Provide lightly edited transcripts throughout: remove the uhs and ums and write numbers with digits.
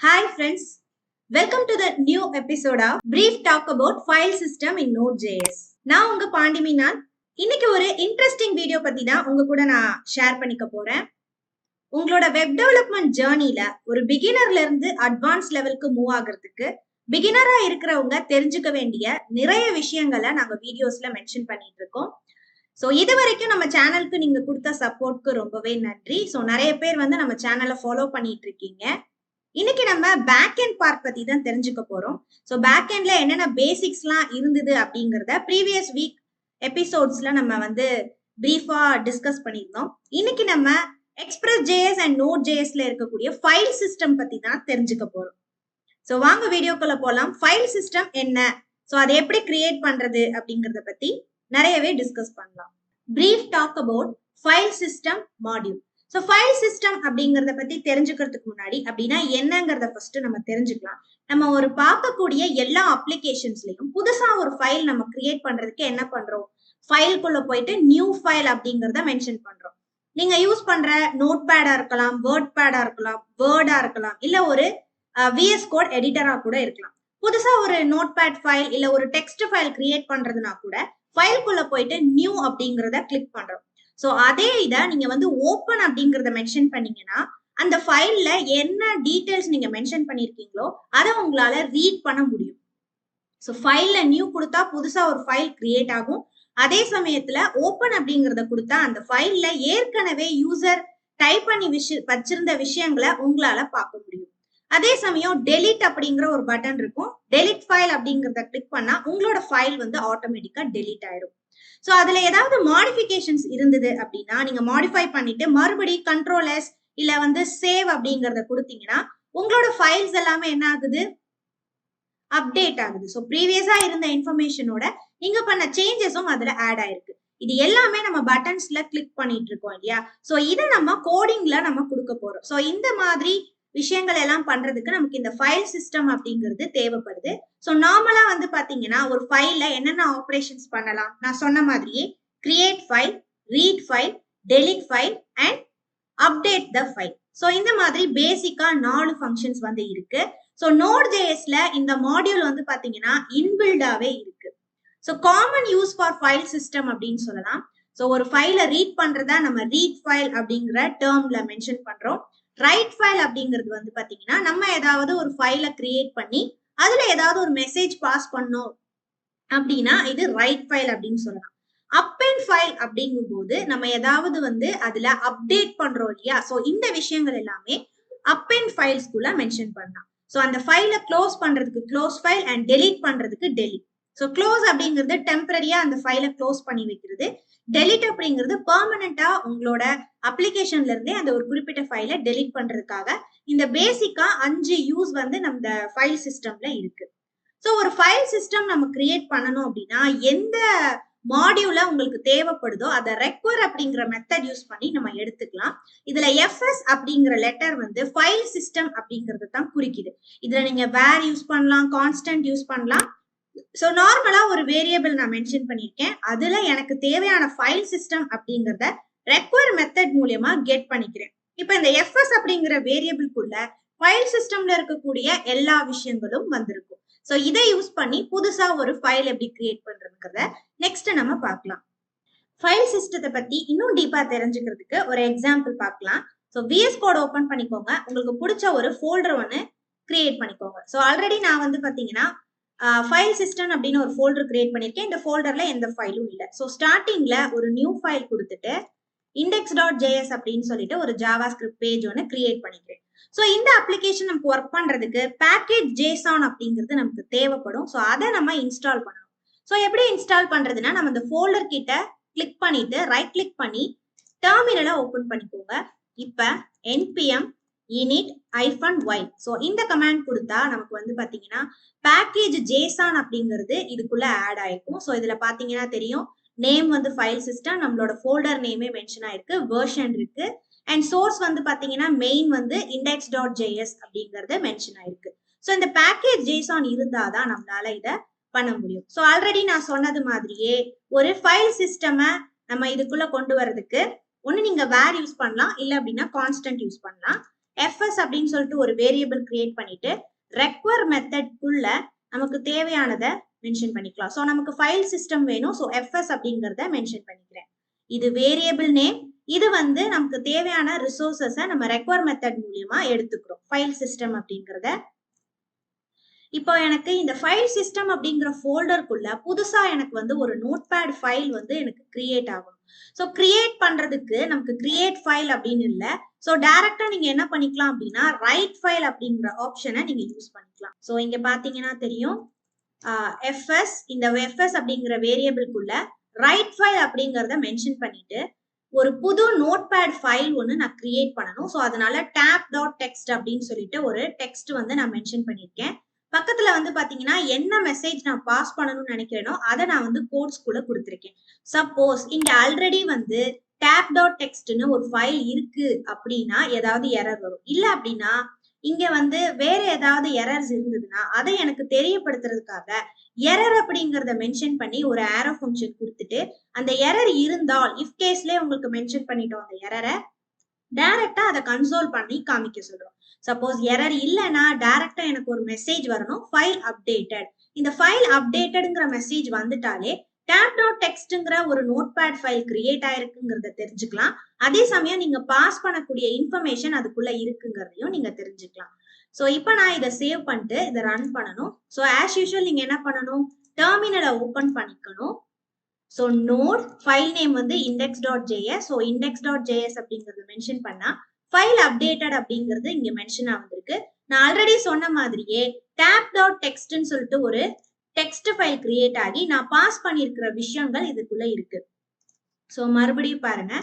Hi friends, welcome to the new episode of Brief Talk about File System in Node.js. நான் உங்க பாண்டி மீனான். இன்னைக்கு ஒரு interesting video பத்தி தான் உங்க கூட நான் ஷேர் பண்ணிக்க போறேன். உங்களோட வெப் டெவலப்மெண்ட் ஜேர்னில ஒரு பிகினர்ல இருந்து அட்வான்ஸ் லெவலுக்கு மூவ் ஆகிறதுக்கு பிகினரா இருக்கிறவங்க தெரிஞ்சுக்க வேண்டிய நிறைய விஷயங்களை நாங்க வீடியோஸ்ல மென்ஷன் பண்ணிட்டு இருக்கோம். ஸோ இது வரைக்கும் நம்ம சேனலுக்கு நீங்க கொடுத்த சப்போர்ட்க்கு ரொம்பவே நன்றி. ஸோ நிறைய பேர் வந்து நம்ம சேனலை ஃபாலோ பண்ணிட்டு இருக்கீங்க. இன்னைக்கு நம்ம பேக் எண்ட் பார்ட் பத்தி தான் தெரிஞ்சுக்க போறோம். ஸோ பேக் எண்ட்ல என்னென்ன பேசிக்ஸ்லாம் இருந்தது அப்படிங்கிறத ப்ரீவியஸ் வீக் எபிசோட்ஸ்ல நம்ம வந்து பிரீஃபா டிஸ்கஸ் பண்ணியிருந்தோம். இன்னைக்கு நம்ம எக்ஸ்பிரஸ் ஜேஎஸ் அண்ட் நோட் ஜேஎஸ்ல இருக்கக்கூடிய ஃபைல் சிஸ்டம் பத்தி தான் தெரிஞ்சுக்க போறோம். ஸோ வாங்க வீடியோக்குள்ள போலாம். ஃபைல் சிஸ்டம் என்ன, ஸோ அதை எப்படி கிரியேட் பண்றது அப்படிங்கறத பத்தி நிறையவே டிஸ்கஸ் பண்ணலாம். Brief talk about file system module. So file system அப்படிங்கிறத பத்தி தெரிஞ்சுக்கிறதுக்கு முன்னாடி அப்படின்னா என்னங்கிறத ஃபர்ஸ்ட் நம்ம தெரிஞ்சுக்கலாம். நம்ம ஒரு பார்க்கக்கூடிய எல்லா அப்ளிகேஷன்ஸ்லயும் புதுசா ஒரு ஃபைல் நம்ம கிரியேட் பண்றதுக்கு என்ன பண்றோம், ஃபைலுக்குள்ள போயிட்டு நியூ ஃபைல் அப்படிங்கிறத மென்ஷன் பண்றோம். நீங்க யூஸ் பண்ற நோட் பேடா இருக்கலாம், வேர்ட் பேடா இருக்கலாம், வேர்டா இருக்கலாம், இல்ல ஒரு விஎஸ் கோட் எடிட்டரா கூட இருக்கலாம். புதுசா ஒரு நோட் பேட் ஃபைல் இல்ல ஒரு டெக்ஸ்ட் ஃபைல் கிரியேட் பண்றதுனா கூட ஃபைலுக்குள்ள போயிட்டு நியூ அப்படிங்கிறத கிளிக் பண்றோம். ஸோ அதே இதை நீங்க வந்து ஓப்பன் அப்படிங்கிறத மென்ஷன் பண்ணீங்கன்னா அந்த ஃபைல்ல என்ன டீடைல்ஸ் நீங்க மென்ஷன் பண்ணிருக்கீங்களோ அதை உங்களால ரீட் பண்ண முடியும். ஸோ ஃபைல்ல நியூ கொடுத்தா புதுசா ஒரு ஃபைல் கிரியேட் ஆகும். அதே சமயத்துல ஓப்பன் அப்படிங்கிறத கொடுத்தா அந்த ஃபைல்ல ஏற்கனவே யூசர் டைப் பண்ணி வச்சிருந்த விஷயங்களை உங்களால பார்க்க முடியும். அதே சமயம் டெலிட் அப்படிங்கிற ஒரு பட்டன் இருக்கும். டெலிட் ஃபைல் அப்படிங்கிறத கிளிக் பண்ணா உங்களோட ஃபைல் வந்து ஆட்டோமேட்டிக்கா டெலிட் ஆயிடும். ஸோ அதுல ஏதாவது மாடிஃபிகேஷன்ஸ் இருந்தது அப்படின்னா நீங்க மாடிஃபை பண்ணிட்டு மறுபடி கண்ட்ரோலஸ் இல்ல வந்து சேவ் அப்படிங்கறத கொடுத்தீங்கன்னா உங்களோட ஃபைல்ஸ் எல்லாமே என்ன ஆகுது, அப்டேட் ஆகுது. ஸோ ப்ரீவியஸா இருந்த இன்ஃபர்மேஷனோட நீங்க பண்ண சேஞ்சஸும் அதுல ஆட் ஆயிருக்கு. இது எல்லாமே நம்ம பட்டன்ஸ்ல கிளிக் பண்ணிட்டு இருக்கோம் இல்லையா. ஸோ இதை நம்ம கோடிங்ல நம்ம கொடுக்க போறோம். ஸோ இந்த மாதிரி விஷயங்கள் எல்லாம் பண்றதுக்கு நமக்கு இந்த ஃபைல் சிஸ்டம் அப்படிங்கிறது தேவைப்படுது. ஸோ நார்மலா வந்து பாத்தீங்கன்னா ஒரு ஃபைல்ல என்னென்ன ஆப்ரேஷன்ஸ் பண்ணலாம், நான் சொன்ன மாதிரியே create file, read file, delete file and update the file. So இந்த மாதிரி பேசிக்கா 4 ஃபங்க்ஷன்ஸ் வந்து இருக்கு. ஸோ நோட் ஜேஎஸ்ல இந்த மாடியூல் வந்து பாத்தீங்கன்னா இன்பில்டாவே இருக்கு. So common use for file system அப்படின்னு சொல்லலாம். ஸோ ஒரு ஃபைலை ரீட் பண்றதா நம்ம ரீட் ஃபைல் அப்படிங்கிற டேர்ம்ல மென்ஷன் பண்றோம். ரைட் ஃபைல் அப்படிங்கிறது வந்து பாத்தீங்கன்னா நம்ம ஏதாவது ஒரு ஃபைலை கிரியேட் பண்ணி அதுல ஏதாவது ஒரு மெசேஜ் பாஸ் பண்ணோம் அப்படின்னா இது ரைட் ஃபைல் அப்படின்னு சொல்லலாம். அப்பெண்ட் ஃபைல் அப்படிங்கும் போது நம்ம ஏதாவது வந்து அதுல அப்டேட் பண்றோம் இல்லையா. ஸோ இந்த விஷயங்கள் எல்லாமே அப்பெண்ட் ஃபைல்ஸ்குள்ள மென்ஷன் பண்ணலாம். ஸோ அந்த ஃபைலை க்ளோஸ் பண்றதுக்கு க்ளோஸ் ஃபைல் அண்ட் டெலீட் பண்றதுக்கு டெலீட். ஸோ க்ளோஸ் அப்படிங்கிறது டெம்பரரியா அந்த ஃபைலை க்ளோஸ் பண்ணி வைக்கிறது. டெலிட் அப்படிங்கிறது பெர்மனண்டா உங்களோட அப்ளிகேஷன்ல இருந்தே அந்த ஒரு குறிப்பிட்ட ஃபைலை டெலிட் பண்றதுக்காக இந்த பேசிக்கா 5 யூஸ் வந்து நம்ம ஃபைல் சிஸ்டம்ல இருக்கு. ஸோ ஒரு ஃபைல் சிஸ்டம் நம்ம கிரியேட் பண்ணணும் அப்படின்னா எந்த மாடியூல உங்களுக்கு தேவைப்படுதோ அதை ரெக்வயர் அப்படிங்கிற மெத்தட் யூஸ் பண்ணி நம்ம எடுத்துக்கலாம். இதுல எஃப்எஸ் அப்படிங்கிற லெட்டர் வந்து ஃபைல் சிஸ்டம் அப்படிங்கறது தான் குறிக்குது. இதுல நீங்க வேர் யூஸ் பண்ணலாம், கான்ஸ்டன்ட் யூஸ் பண்ணலாம். ஸோ நார்மலா ஒரு வேரியபிள் நான் மென்ஷன் பண்ணியிருக்கேன். அதுல எனக்கு தேவையான ஃபைல் சிஸ்டம் அப்படிங்கறத ரெக்வயர் மெத்தட் மூலியமா கெட் பண்ணிக்கிறேன். இப்ப இந்த எஃப்எஸ் அப்படிங்கிற வேரியபிள்குள்ள ஃபைல் சிஸ்டம்ல இருக்கக்கூடிய எல்லா விஷயங்களும் வந்திருக்கும். ஸோ இதை யூஸ் பண்ணி புதுசா ஒரு ஃபைல் எப்படி கிரியேட் பண்றதுங்கிறத நெக்ஸ்ட் நம்ம பார்க்கலாம். ஃபைல் சிஸ்டத்தை பத்தி இன்னும் டீப்பா தெரிஞ்சுக்கிறதுக்கு ஒரு எக்ஸாம்பிள் பார்க்கலாம். ஸோ விஎஸ் கோட் ஓபன் பண்ணிக்கோங்க. உங்களுக்கு பிடிச்ச ஒரு ஃபோல்டர் ஒன்று கிரியேட் பண்ணிக்கோங்க. ஸோ ஆல்ரெடி நான் வந்து பாத்தீங்கன்னா ஃபைல் சிஸ்டம் அப்படின்னு ஒரு ஃபோல்டர் கிரியேட் பண்ணிருக்கேன். இந்த ஃபோல்டர்ல எந்த ஃபைலும் இல்லை. ஸோ ஸ்டார்டிங்ல ஒரு நியூ ஃபைல் கொடுத்துட்டு index.js அப்படின்னு சொல்லிட்டு ஒரு ஜாவா ஸ்கிரிப்ட் பேஜ் ஒன்று கிரியேட் பண்ணிக்கிறேன். ஸோ இந்த அப்ளிகேஷன் நமக்கு ஒர்க் பண்றதுக்கு பேக்கேஜ் JSON அப்படிங்கிறது நமக்கு தேவைப்படும். ஸோ அதை நம்ம இன்ஸ்டால் பண்ணணும். ஸோ எப்படி இன்ஸ்டால் பண்றதுன்னா நம்ம இந்த ஃபோல்டர் கிட்ட கிளிக் பண்ணிட்டு ரைட் கிளிக் பண்ணி டெர்மினலை ஓபன் பண்ணிக்கோங்க. இப்ப npm init-y ஸோ இந்த கமாண்ட் கொடுத்தா நமக்கு வந்து பாத்தீங்கன்னா பேக்கேஜ் JSON அப்படிங்கிறது இதுக்குள்ள ஆட் ஆயிருக்கும். ஸோ இதுல பாத்தீங்கன்னா தெரியும் நேம் வந்து ஃபைல் சிஸ்டம், நம்மளோட ஃபோல்டர் நேமே மென்ஷன் ஆயிருக்கு, வெர்ஷன் இருக்கு அண்ட் சோர்ஸ் வந்து பாத்தீங்கன்னா மெயின் வந்து index.js அப்படிங்கறது மென்ஷன் ஆயிருக்கு. ஸோ இந்த பேக்கேஜ் JSON இருந்தாதான் நம்மளால இதை பண்ண முடியும். ஸோ ஆல்ரெடி நான் சொன்னது மாதிரியே ஒரு ஃபைல் சிஸ்டமை நம்ம இதுக்குள்ள கொண்டு வரதுக்கு ஒன்னு நீங்க வேர் யூஸ் பண்ணலாம், இல்ல அப்படின்னா கான்ஸ்டன்ட் யூஸ் பண்ணலாம். fs அப்படின்னு சொல்லிட்டு ஒரு வேரியபிள் கிரியேட் பண்ணிட்டு ரெக்வயர் மெத்தட்குள்ள நமக்கு தேவையானதை மென்ஷன் பண்ணிக்கலாம். ஸோ நமக்கு ஃபைல் சிஸ்டம் வேணும். ஸோ fs அப்படிங்கிறத மென்ஷன் பண்ணிக்கிறேன். இது வேரியபிள் நேம். இது வந்து நமக்கு தேவையான ரிசோர்சஸை நம்ம ரெக்வயர் மெத்தட் மூலியமா எடுத்துக்கிறோம் ஃபைல் சிஸ்டம் அப்படிங்கிறத. இப்போ எனக்கு இந்த ஃபைல் சிஸ்டம் அப்படிங்கிற ஃபோல்டருக்குள்ள புதுசா எனக்கு வந்து ஒரு நோட்பேட் ஃபைல் வந்து எனக்கு கிரியேட் ஆகணும். ஸோ கிரியேட் பண்றதுக்கு நமக்கு கிரியேட் ஃபைல் அப்படின்னு இல்லை. ஸோ டைரக்டா நீங்க என்ன பண்ணிக்கலாம் அப்படின்னா ரைட் ஃபைல் அப்படிங்கிற ஆப்ஷனை நீங்க யூஸ் பண்ணிக்கலாம். ஸோ இங்க பாத்தீங்கன்னா தெரியும் எஃப்எஸ், இந்த எஃப்எஸ் அப்படிங்கிற வேரியபிள்குள்ள ரைட் ஃபைல் அப்படிங்கிறத மென்ஷன் பண்ணிட்டு ஒரு புது நோட்பேட் ஃபைல் ஒன்று நான் கிரியேட் பண்ணணும். ஸோ அதனால டேப் டாட் டெக்ஸ்ட் அப்படின்னு சொல்லிட்டு ஒரு டெக்ஸ்ட் வந்து நான் மென்ஷன் பண்ணியிருக்கேன். பக்கத்துல வந்து பாத்தீங்கன்னா என்ன மெசேஜ் நான் பாஸ் பண்ணணும்னு நினைக்கிறேனோ அதை நான் வந்து கோட்ஸ்குள்ள கொடுத்துருக்கேன். சப்போஸ் இங்க ஆல்ரெடி வந்து டேப் டாட் டெக்ஸ்ட்னு ஒரு ஃபைல் இருக்கு அப்படின்னா ஏதாவது எரர் வரும். இல்ல அப்படின்னா இங்க வந்து வேற ஏதாவது எரர்ஸ் இருந்ததுன்னா அதை எனக்கு தெரியப்படுத்துறதுக்காக எரர் அப்படிங்கறத மென்ஷன் பண்ணி ஒரு ஆரோ ஃபங்க்ஷன் கொடுத்துட்டு அந்த எரர் இருந்தால் இஃப் கேஸ்லயே உங்களுக்கு மென்ஷன் பண்ணிட்டோம் அந்த எரரை டைரக்டா அதை கன்சோல் பண்ணி காமிக்க சொல்றோம். சப்போஸ் எரர் இல்லைன்னா டைரக்டா எனக்கு ஒரு மெசேஜ் வரணும் ஃபைல் அப்டேட்டட். இந்த ஃபைல் அப்டேட்டட்ங்கிற மெசேஜ் வந்துட்டாலே டேப் டாட் டெக்ஸ்ட்ங்கிற ஒரு நோட்பேட் ஃபைல் கிரியேட் ஆயிருக்குங்கிறத தெரிஞ்சுக்கலாம். அதே சமயம் நீங்க பாஸ் பண்ணக்கூடிய இன்ஃபர்மேஷன் அதுக்குள்ள இருக்குங்கிறதையும் நீங்க தெரிஞ்சுக்கலாம். ஸோ இப்போ நான் இதை சேவ் பண்ணிட்டு இதை ரன் பண்ணணும். ஸோ ஆஸ் யூஷுவல் நீங்க என்ன பண்ணணும், டெர்மினலை ஓபன் பண்ணிக்கணும். ஸோ நோட் ஃபைல் நேம் வந்து index.js. ஸோ index.js அப்படிங்கறது மென்ஷன் பண்ணா ஃபைல் அப்டேட்டட் அப்படிங்கிறது இங்க மென்ஷன் ஆகுதுருக்கு. நான் ஆல்ரெடி சொன்ன மாதிரியே டேப் டாட் டெக்ஸ்ட்னு சொல்லிட்டு ஒரு டெக்ஸ்ட் ஃபைல் கிரியேட் ஆகி நான் பாஸ் பண்ணியிருக்கிற விஷயங்கள் இதுக்குள்ள இருக்கு. ஸோ மறுபடியும் பாருங்க,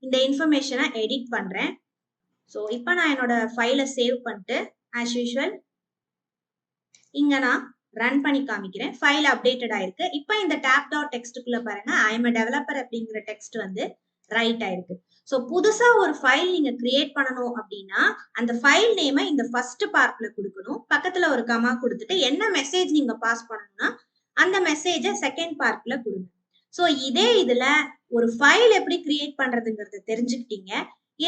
இந்த இன்ஃபர்மேஷனை எடிட் பண்றேன். ஸோ இப்போ நான் என்னோட ஃபைலை சேவ் பண்ணிட்டு ஆஸ் யூஷுவல் இங்க நான் ரன் பண்ணி காமிக்கிறேன். ஃபைல் அப்டேட்டட் ஆயிருக்கு. இப்போ இந்த டேப் டாட் டெக்ஸ்ட்டுக்குள்ள பாருங்க ஐ எம் a டெவலப்பர் அப்படிங்கிற டெக்ஸ்ட் வந்து ரைட் ஆயிருக்கு. ஸோ புதுசா ஒரு ஃபைல் நீங்க கிரியேட் பண்ணணும் அப்படின்னா அந்த ஃபைல் நேமை இந்த ஃபர்ஸ்ட் பார்ட்ல கொடுக்கணும். பக்கத்துல ஒரு கமா கொடுத்துட்டு என்ன மெசேஜ் நீங்க பாஸ் பண்ணணும்னா அந்த மெசேஜை செகண்ட் பார்ட்ல கொடுங்க. ஸோ இதே இதுல ஒரு ஃபைல் எப்படி கிரியேட் பண்றதுங்கிறத தெரிஞ்சுக்கிட்டீங்க.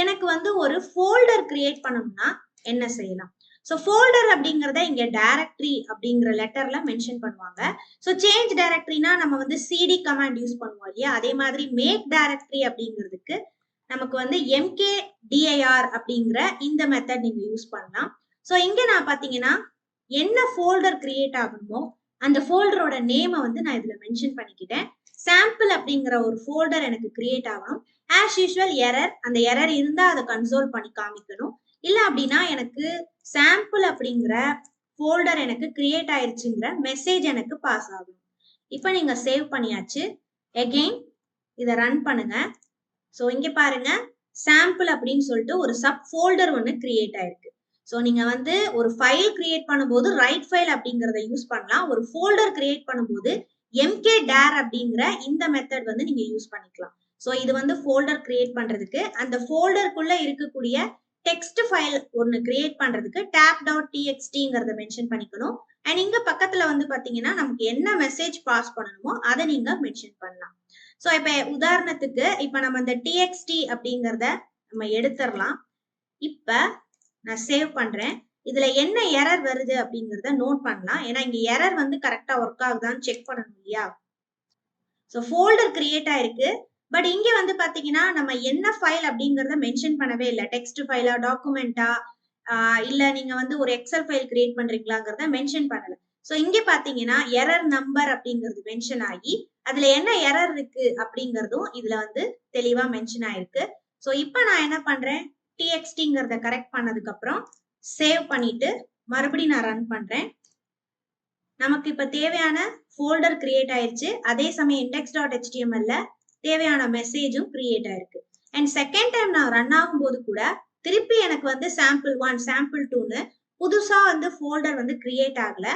எனக்கு வந்து ஒரு ஃபோல்டர் கிரியேட் பண்ணணும்னா என்ன செய்யலாம். ஸோ ஃபோல்டர் அப்படிங்கிறத இங்க டைரக்டரி அப்படிங்கிற லெட்டர்ல மென்ஷன் பண்ணுவாங்க. ஸோ சேஞ்ச் டைரக்டரினா நம்ம வந்து சிடி கமாண்ட் யூஸ் பண்ணுவோம் இல்லையா, அதே மாதிரி மேக் டைரக்டரி அப்படிங்கிறதுக்கு நமக்கு வந்து mkdir அப்படிங்கிற இந்த மெத்தட் நீங்க யூஸ் பண்ணலாம். ஸோ இங்க நான் பாத்தீங்கன்னா என்ன ஃபோல்டர் கிரியேட் ஆகணுமோ அந்த ஃபோல்டரோட நேமை வந்து நான் இதுல மென்ஷன் பண்ணிக்கிட்டேன். சாம்பிள் அப்படிங்கிற ஒரு ஃபோல்டர் எனக்கு கிரியேட் ஆகணும். ஆஸ் யூஷுவல் எரர், அந்த எரர் இருந்தா அதை கன்சோல் பண்ணி காமிக்கணும். இல்ல அப்படின்னா எனக்கு சாம்பிள் அப்படிங்கிற ஃபோல்டர் எனக்கு கிரியேட் ஆயிருச்சுங்கிற மெசேஜ் எனக்கு பாஸ் ஆகும். இப்போ நீங்க சேவ் பண்ணியாச்சு. அகெயின் இதை ரன் பண்ணுங்க. ஸோ இங்க பாருங்க சாம்பிள் அப்படின்னு சொல்லிட்டு ஒரு சப் ஃபோல்டர் ஒன்று கிரியேட் ஆயிருக்கு. ஸோ நீங்க வந்து ஒரு ஃபைல் கிரியேட் பண்ணும்போது ரைட் ஃபைல் அப்படிங்கிறத யூஸ் பண்ணலாம். ஒரு ஃபோல்டர் கிரியேட் பண்ணும்போது mkdir அப்படிங்கிற இந்த மெத்தட் வந்து நீங்க யூஸ் பண்ணிக்கலாம். ஸோ இது வந்து ஃபோல்டர் கிரியேட் பண்றதுக்கு, அந்த ஃபோல்டருக்குள்ள இருக்கக்கூடிய டெக்ஸ்ட் ஃபைல் ஒன்னு கிரியேட் பண்றதுக்கு டேப் டாட் txtங்கிறத மென்ஷன் பண்ணிக்கணும். அண்ட் இங்க பக்கத்துல வந்து பாத்தீங்கன்னா நமக்கு என்ன மெசேஜ் பாஸ் பண்ணணுமோ அதை நீங்க மென்ஷன் பண்ணலாம். ஸோ இப்ப உதாரணத்துக்கு இப்ப நம்ம இந்த txt அப்படிங்கிறத நம்ம எடுத்துடலாம். இப்ப நான் சேவ் பண்றேன். இதுல என்ன எரர் வருது அப்படிங்கறத நோட் பண்ணலாம். ஏன்னா இங்க எரர் வந்து கரெக்டா ஒர்க் ஆகுதான்னு செக் பண்ணணும் இல்லையா. ஸோ ஃபோல்டர் கிரியேட் ஆயிருக்கு. பட் இங்க வந்து பாத்தீங்கன்னா நம்ம என்ன ஃபைல் அப்படிங்கறத மென்ஷன் பண்ணவே இல்லை. டெக்ஸ்ட் ஃபைலா, டாக்குமெண்டா, இல்ல நீங்க வந்து ஒரு எக்ஸல் ஃபைல் கிரியேட் பண்றீங்களாங்கிறத மென்ஷன் பண்ணல. ஸோ இங்க பாத்தீங்கன்னா எரர் நம்பர் அப்படிங்கிறது மென்ஷன் ஆகி அதுல என்ன எரர் இருக்கு அப்படிங்கறதும் இதுல வந்து தெளிவா மென்ஷன் ஆயிருக்கு. ஸோ இப்போ நான் என்ன பண்றேன், txtங்கிறத கரெக்ட் பண்ணதுக்கு அப்புறம் சேவ் பண்ணிட்டு மறுபடியும் நான் ரன் பண்றேன். நமக்கு இப்ப தேவையான ஃபோல்டர் கிரியேட் ஆயிருச்சு. அதே சமயம் index.html தேவையான மெசேஜும் கிரியேட் ஆயிருக்கு. அண்ட் செகண்ட் டைம் நான் ரன் ஆகும்போது கூட திருப்பி எனக்கு வந்து sample1 sample2ன்னு புதுசா வந்து ஃபோல்டர் வந்து கிரியேட் ஆகல.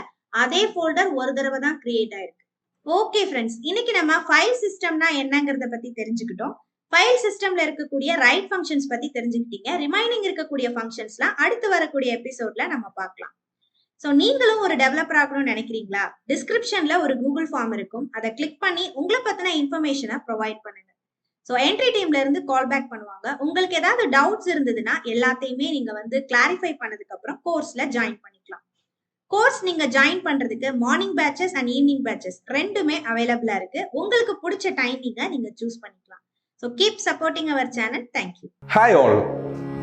அதே ஃபோல்டர் ஒரு தடவை தான் கிரியேட் ஆயிருக்கு. ஓகே ஃப்ரெண்ட்ஸ், இன்னைக்கு நம்ம ஃபைல் சிஸ்டம்னா என்னங்கிறத பத்தி தெரிஞ்சுக்கிட்டோம். ஃபைல் சிஸ்டம்ல இருக்கக்கூடிய ரைட் ஃபங்க்ஷன்ஸ் பத்தி தெரிஞ்சுக்கிட்டீங்க. ரிமைனிங் இருக்கக்கூடிய ஃபங்க்ஷன்ஸ்லாம் அடுத்து வரக்கூடிய எபிசோட்ல நம்ம பார்க்கலாம். ஸோ நீங்களும் ஒரு டெவலப்பர் ஆகணும்னு நினைக்கிறீங்களா? டிஸ்கிரிப்ஷன்ல ஒரு கூகுள் ஃபார்ம் இருக்கும். அதை கிளிக் பண்ணி உங்களை பத்தின இன்ஃபர்மேஷனை ப்ரொவைட் பண்ணுங்க. ஸோ என்ட்ரி டீம்ல இருந்து கால் பேக் பண்ணுவாங்க. உங்களுக்கு ஏதாவது டவுட்ஸ் இருந்ததுன்னா எல்லாத்தையுமே நீங்க வந்து கிளாரிஃபை பண்ணதுக்கு அப்புறம் கோர்ஸ்ல ஜாயின் பண்ணிக்கலாம். கோர்ஸ் நீங்க ஜாயின் பண்றதுக்கு morning batches and evening batches ரெண்டுமே அவைலபிளா இருக்கு. உங்களுக்கு பிடிச்ச டைமிங்க நீங்க சூஸ் பண்ணிக்கலாம். So keep supporting our channel. Thank you. Hi all,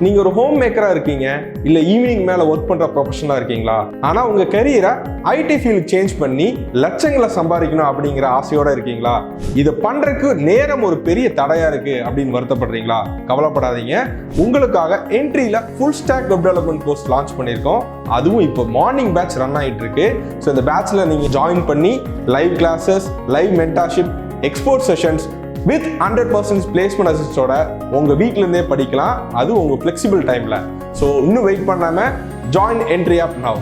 நீங்கள் ஒரு ஹோம் மேக்கராக இருக்கீங்க, இல்லை ஈவினிங் மேலே ஒர்க் பண்ணுற ப்ரொஃபஷனாக இருக்கீங்களா? ஆனால் உங்கள் கரியரை ஐடி ஃபீல்டு சேஞ்ச் பண்ணி லட்சங்களை சம்பாதிக்கணும் அப்படிங்கிற ஆசையோடு இருக்கீங்களா? இதை பண்ணுறதுக்கு நேரம் ஒரு பெரிய தடையாக இருக்குது அப்படின்னு வருத்தப்படுறீங்களா? கவலைப்படாதீங்க, உங்களுக்காக என்ட்ரியில் full stack web development course launch பண்ணியிருக்கோம். அதுவும் இப்போ மார்னிங் பேட்ச் ரன் ஆகிட்டு இருக்கு. ஸோ இந்த பேட்சில் நீங்கள் ஜாயின் பண்ணி live classes, live mentorship, expert sessions with 100% placement அசிஸ்டோட உங்க வீட்ல இருந்தே படிக்கலாம். அது உங்க ஃபிளெக்சிபிள் டைம்ல. ஸோ இன்னும் வெயிட் பண்ணாம ஜாயின் என்ட்ரி ஆப் நவ்.